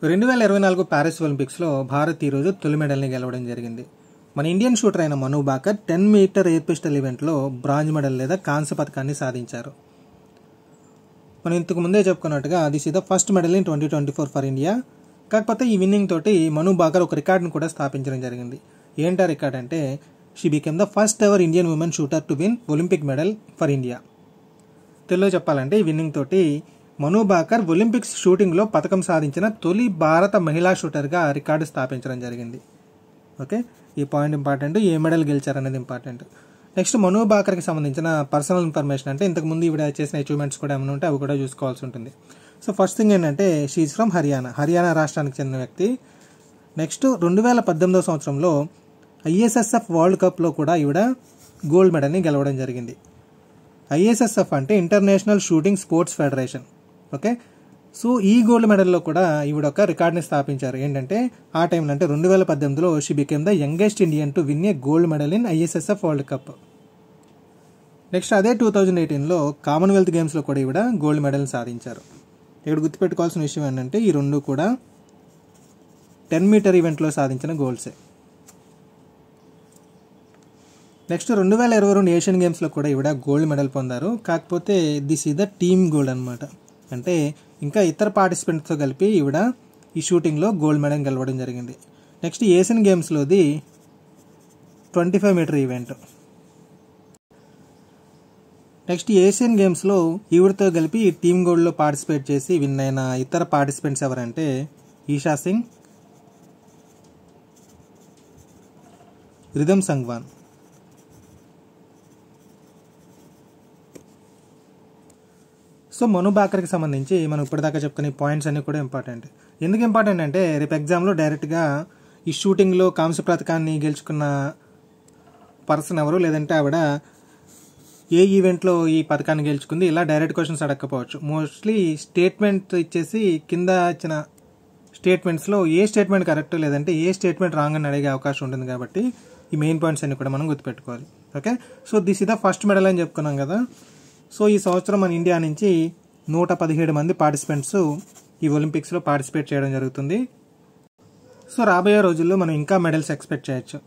2024 Paris ఒలింపిక్స్లో భారత్ ఈరోజు తొలి మెడల్ని గెలవడం జరిగింది. మన ఇండియన్ షూటర్ అయిన Manu Bhaker 10 metre air pistol ఈవెంట్లో బ్రాంజ్ మెడల్ లేదా కాంస్య పథకాన్ని సాధించారు. మనం ఇంతకు ముందే చెప్పుకున్నట్టుగా this is the first medal in 2024 for India. కాకపోతే ఈ విన్నింగ్ తోటి మను భాకర్ ఒక రికార్డును కూడా స్థాపించడం జరిగింది. ఏంటా రికార్డ్ అంటే she became the first ever Indian women shooter to win Olympic medal for India. తెలుగులో చెప్పాలంటే ఈ విన్నింగ్ తోటి మను భాకర్ ఒలింపిక్స్ షూటింగ్లో పథకం సాధించిన తొలి భారత మహిళా షూటర్గా రికార్డు స్థాపించడం జరిగింది. ఓకే, ఈ పాయింట్ ఇంపార్టెంట్. ఏ మెడల్ గెలిచారనేది ఇంపార్టెంట్. నెక్స్ట్ మను భాకర్కి సంబంధించిన పర్సనల్ ఇన్ఫర్మేషన్ అంటే ఇంతకుముందు ఈవిడ చేసిన అచీవ్మెంట్స్ కూడా ఏమైనా ఉంటే అవి కూడా చూసుకోవాల్సి ఉంటుంది. సో ఫస్ట్ థింగ్ ఏంటంటే షీఈ్ ఫ్రమ్ హర్యానా రాష్ట్రానికి చెందిన వ్యక్తి. నెక్స్ట్ 2018 సంవత్సరంలో ఐఎస్ఎస్ఎఫ్ వరల్డ్ కప్లో కూడా ఈవిడ గోల్డ్ మెడల్ని గెలవడం జరిగింది. ఐఎస్ఎస్ఎఫ్ అంటే international shooting sports federation. Okay, so ఈ గోల్డ్ మెడల్లో కూడా ఈవిడ ఒక రికార్డ్ని స్థాపించారు. ఏంటంటే ఆ టైంలో అంటే 2018లో she became the youngest Indian to win a gold medal in ISSF world cup. Next అదే 2018లో కామన్వెల్త్ గేమ్స్లో కూడా ఈవిడ గోల్డ్ మెడల్ని సాధించారు. ఇక్కడ గుర్తుపెట్టుకోవాల్సిన విషయం ఏంటంటే ఈ రెండు కూడా 10 మీటర్ ఈవెంట్లో సాధించిన గోల్డ్సే. నెక్స్ట్ 2022 ఏషియన్ గేమ్స్లో కూడా ఈవిడ గోల్డ్ మెడల్ పొందారు. కాకపోతే this is the team gold అనమాట. అంటే ఇంకా ఇతర పార్టిసిపెంట్స్తో కలిపి ఈవిడ ఈ షూటింగ్లో గోల్డ్ మెడల్ గెలవడం జరిగింది. నెక్స్ట్ ఏషియన్ గేమ్స్లోది 25 మీటర్ ఈవెంట్. నెక్స్ట్ ఏషియన్ గేమ్స్లో ఈవిడతో కలిపి ఈ టీమ్ గోల్డ్లో పార్టిసిపేట్ చేసి విన్ అయిన ఇతర పార్టిసిపెంట్స్ ఎవరంటే ఈషా సింగ్, రిధమ్ సంగ్వాన్. సో మను భాకర్కి సంబంధించి మనం ఇప్పటిదాకా చెప్పుకునే పాయింట్స్ అన్నీ కూడా ఇంపార్టెంట్. ఎందుకు ఇంపార్టెంట్ అంటే రేపు ఎగ్జామ్లో డైరెక్ట్గా ఈ షూటింగ్లో కాంస్య పథకాన్ని గెలుచుకున్న పర్సన్ ఎవరు, లేదంటే ఆవిడ ఏ ఈవెంట్లో ఈ పథకాన్ని గెలుచుకుంది, ఇలా డైరెక్ట్ క్వశ్చన్స్ అడగకపోవచ్చు. మోస్ట్లీ స్టేట్మెంట్ ఇచ్చేసి కింద ఇచ్చిన స్టేట్మెంట్స్లో ఏ స్టేట్మెంట్ కరెక్ట్ లేదంటే ఏ స్టేట్మెంట్ రాంగ్ అని అడిగే అవకాశం ఉంటుంది. కాబట్టి ఈ మెయిన్ పాయింట్స్ అన్ని కూడా మనం గుర్తుపెట్టుకోవాలి. Okay, so this is the first medal అని చెప్పుకున్నాం కదా. సో ఈ సంవత్సరం మన ఇండియా నుంచి 117 మంది పార్టిసిపెంట్స్ ఈ ఒలింపిక్స్లో పార్టిసిపేట్ చేయడం జరుగుతుంది. సో రాబోయే రోజుల్లో మనం ఇంకా మెడల్స్ ఎక్స్పెక్ట్ చేయొచ్చు.